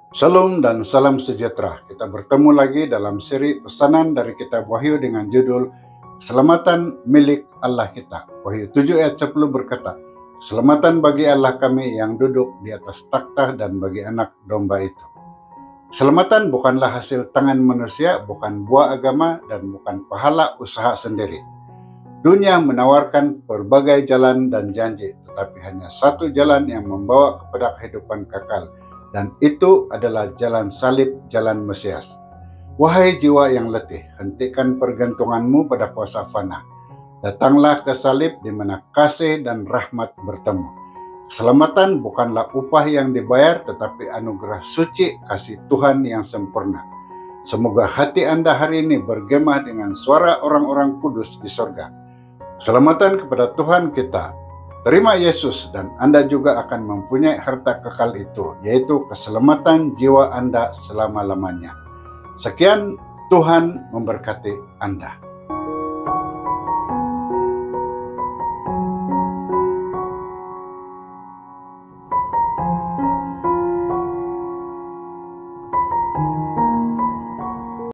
Shalom dan salam sejahtera. Kita bertemu lagi dalam seri pesanan dari kitab Wahyu dengan judul Keselamatan milik Allah kita. Wahyu 7 ayat 10 berkata, "Keselamatan bagi Allah kami yang duduk di atas takhta dan bagi anak domba itu." Keselamatan bukanlah hasil tangan manusia, bukan buah agama, dan bukan pahala usaha sendiri. Dunia menawarkan berbagai jalan dan janji, tetapi hanya satu jalan yang membawa kepada kehidupan kekal, dan itu adalah jalan salib, jalan Mesias. Wahai jiwa yang letih, hentikan pergantunganmu pada kuasa fana. Datanglah ke salib di mana kasih dan rahmat bertemu. Keselamatan bukanlah upah yang dibayar, tetapi anugerah suci kasih Tuhan yang sempurna. Semoga hati Anda hari ini bergema dengan suara orang-orang kudus di sorga. Keselamatan kepada Tuhan kita. Terima Yesus dan Anda juga akan mempunyai harta kekal itu, yaitu keselamatan jiwa Anda selama-lamanya. Sekian, Tuhan memberkati Anda.